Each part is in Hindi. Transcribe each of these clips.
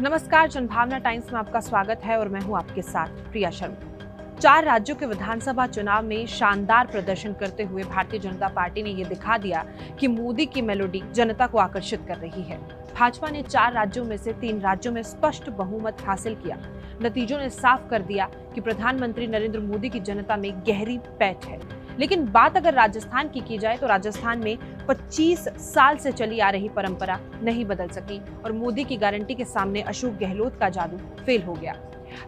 नमस्कार, जनभावना टाइम्स में आपका स्वागत है और मैं हूं आपके साथ प्रिया शर्मा। 4 राज्यों के विधानसभा चुनाव में शानदार प्रदर्शन करते हुए भारतीय जनता पार्टी ने यह दिखा दिया कि मोदी की मेलोडी जनता को आकर्षित कर रही है। भाजपा ने 4 राज्यों में से 3 राज्यों में स्पष्ट बहुमत हासिल किया। नतीजों ने साफ कर दिया कि प्रधानमंत्री नरेंद्र मोदी की जनता में गहरी पैठ है। लेकिन बात अगर राजस्थान की जाए तो राजस्थान में 25 साल से चली आ रही परंपरा नहीं बदल सकी और मोदी की गारंटी के सामने अशोक गहलोत का जादू फेल हो गया।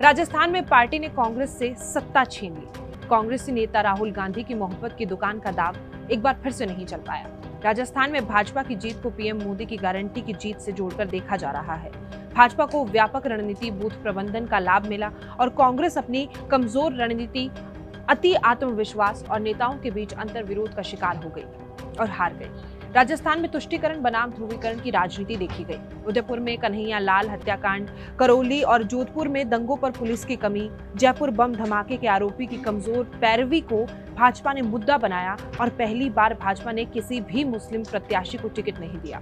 राजस्थान में पार्टी ने कांग्रेस से सत्ता छीन ली। कांग्रेसी नेता राहुल गांधी की मोहब्बत की दुकान का दाव एक बार फिर से नहीं चल पाया। राजस्थान में भाजपा की जीत को पीएम मोदी की गारंटी की जीत से जोड़कर देखा जा रहा है। भाजपा को व्यापक रणनीति बूथ प्रबंधन का लाभ मिला और कांग्रेस अपनी कमजोर रणनीति, अति आत्मविश्वास और नेताओं के बीच अंतर विरोध का शिकार हो गई और हार गई। राजस्थान में तुष्टीकरण बनाम ध्रुवीकरण की राजनीति देखी गई। उदयपुर में कन्हैया लाल हत्याकांड, करौली और जोधपुर में दंगों पर पुलिस की कमी, जयपुर बम धमाके के आरोपी की कमजोर पैरवी को भाजपा ने मुद्दा बनाया और पहली बार भाजपा ने किसी भी मुस्लिम प्रत्याशी को टिकट नहीं दिया।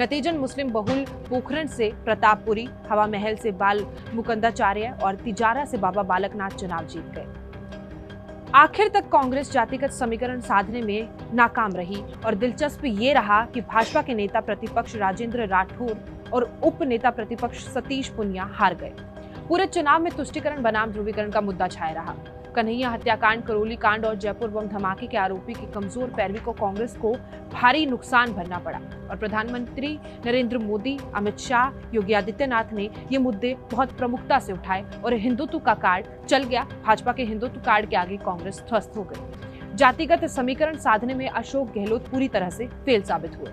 नतीजन मुस्लिम बहुल पोखरण से प्रतापपुरी, हवा महल से बाल मुकुंदाचार्य और तिजारा से बाबा बालकनाथ चुनाव जीत गए। आखिर तक कांग्रेस जातिगत समीकरण साधने में नाकाम रही और दिलचस्प ये रहा कि भाजपा के नेता प्रतिपक्ष राजेंद्र राठौर और उप नेता प्रतिपक्ष सतीश पुनिया हार गए। पूरे चुनाव में तुष्टीकरण बनाम ध्रुवीकरण का मुद्दा छाया रहा। कन्हैया हत्याकांड, करौली कांड और जयपुर बम धमाके के आरोपी की कमजोर पैरवी को कांग्रेस को भारी नुकसान भरना पड़ा और प्रधानमंत्री नरेंद्र मोदी, अमित शाह, योगी आदित्यनाथ ने ये मुद्दे बहुत प्रमुखता से उठाए और हिंदुत्व का कार्ड चल गया। भाजपा के हिंदुत्व कार्ड के आगे कांग्रेस ध्वस्त हो गई। जातिगत समीकरण साधने में अशोक गहलोत पूरी तरह से फेल साबित हुए।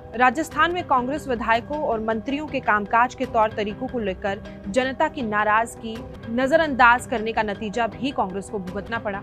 राजस्थान में कांग्रेस विधायकों और मंत्रियों के कामकाज के तौर तरीकों को लेकर जनता की नाराजगी नजरअंदाज करने का नतीजा भी कांग्रेस को भुगतना पड़ा।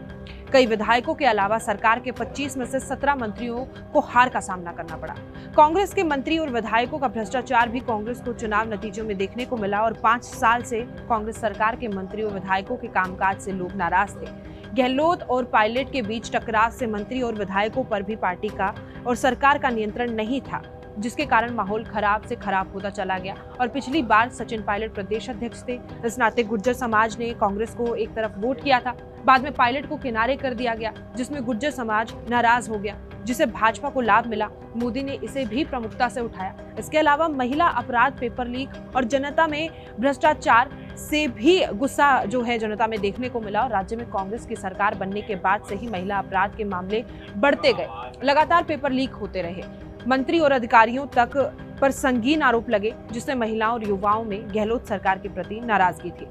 कई विधायकों के अलावा सरकार के 25 में से 17 मंत्रियों को हार का सामना करना पड़ा। कांग्रेस के मंत्री और विधायकों का भ्रष्टाचार भी कांग्रेस को चुनाव नतीजों में देखने को मिला और 5 साल से कांग्रेस सरकार के मंत्रियों और विधायकों के कामकाज से लोग नाराज थे। गहलोत और पायलट के बीच टकराव से मंत्री और विधायकों पर भी पार्टी का और सरकार का नियंत्रण नहीं था, जिसके कारण माहौल खराब से खराब होता चला गया और पिछली बार सचिन पायलट प्रदेश अध्यक्ष थे। इस नाते गुर्जर समाज ने कांग्रेस को एक तरफ वोट किया था। बाद में पायलट को किनारे कर दिया गया, जिसमें गुर्जर समाज नाराज हो गया, जिसे भाजपा को लाभ मिला। मोदी ने इसे भी प्रमुखता से उठाया। इसके अलावा महिला अपराध, पेपर लीक और जनता में भ्रष्टाचार से भी गुस्सा जो है जनता में देखने को मिला और राज्य में कांग्रेस की सरकार बनने के बाद से ही महिला अपराध के मामले बढ़ते गए। लगातार पेपर लीक होते रहे। मंत्री और अधिकारियों तक पर संगीन आरोप लगे, जिससे महिलाओं और युवाओं में गहलोत सरकार के प्रति नाराजगी थी।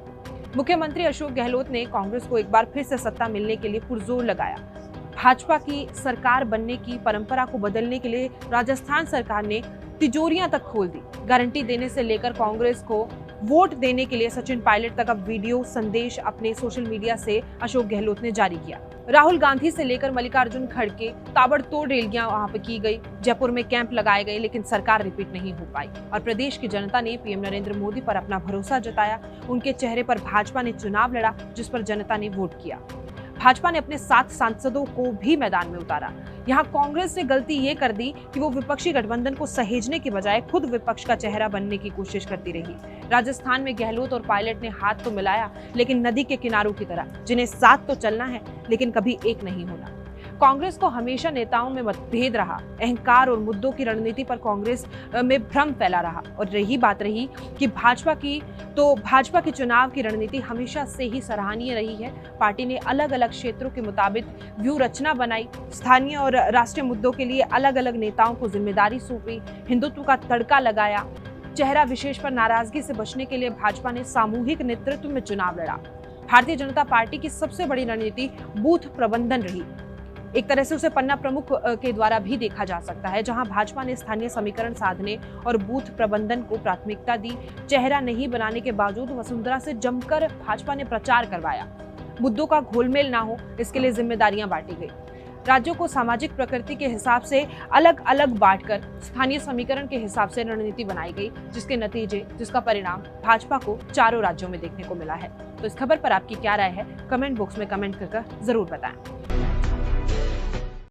मुख्यमंत्री अशोक गहलोत ने कांग्रेस को एक बार फिर से सत्ता मिलने के लिए पुरजोर लगाया। भाजपा की सरकार बनने की परंपरा को बदलने के लिए राजस्थान सरकार ने तिजोरियां तक खोल दी। गारंटी देने से लेकर कांग्रेस को वोट देने के लिए सचिन पायलट तक अब वीडियो संदेश अपने सोशल मीडिया से अशोक गहलोत ने जारी किया। राहुल गांधी से लेकर मल्लिकार्जुन खड़गे ताबड़तोड़ रैलियां वहां पर की गई। जयपुर में कैंप लगाए गए, लेकिन सरकार रिपीट नहीं हो पाई और प्रदेश की जनता ने पीएम नरेंद्र मोदी पर अपना भरोसा जताया। उनके चेहरे पर भाजपा ने चुनाव लड़ा, जिस पर जनता ने वोट किया। भाजपा ने अपने 7 सांसदों को भी मैदान में उतारा। यहाँ कांग्रेस ने गलती ये कर दी कि वो विपक्षी गठबंधन को सहेजने के बजाय खुद विपक्ष का चेहरा बनने की कोशिश करती रही। राजस्थान में गहलोत और पायलट ने हाथ तो मिलाया, लेकिन नदी के किनारों की तरह, जिन्हें साथ तो चलना है लेकिन कभी एक नहीं होना। कांग्रेस को हमेशा नेताओं में मतभेद रहा। अहंकार और मुद्दों की रणनीति पर कांग्रेस में भ्रम फैला रहा और रही कि भाजपा की चुनाव की रणनीति हमेशा से ही सराहनीय रही है। पार्टी ने अलग अलग क्षेत्रों के मुताबिक व्यूह रचना बनाई, स्थानीय और राष्ट्रीय मुद्दों के लिए अलग अलग नेताओं को जिम्मेदारी सौंपी, हिंदुत्व का तड़का लगाया। चेहरा विशेष पर नाराजगी से बचने के लिए भाजपा ने सामूहिक नेतृत्व में चुनाव लड़ा। भारतीय जनता पार्टी की सबसे बड़ी रणनीति बूथ प्रबंधन रही। एक तरह से उसे पन्ना प्रमुख के द्वारा भी देखा जा सकता है, जहां भाजपा ने स्थानीय समीकरण साधने और बूथ प्रबंधन को प्राथमिकता दी। चेहरा नहीं बनाने के बावजूद वसुंधरा से जमकर भाजपा ने प्रचार करवाया। मुद्दों का घोलमेल ना हो, इसके लिए जिम्मेदारियां बांटी गई। राज्यों को सामाजिक प्रकृति के हिसाब से अलग अलग बांटकर स्थानीय समीकरण के हिसाब से रणनीति बनाई गई, जिसका परिणाम भाजपा को चारों राज्यों में देखने को मिला है। तो इस खबर पर आपकी क्या राय है, कमेंट बॉक्स में कमेंट कर जरूर बताएं।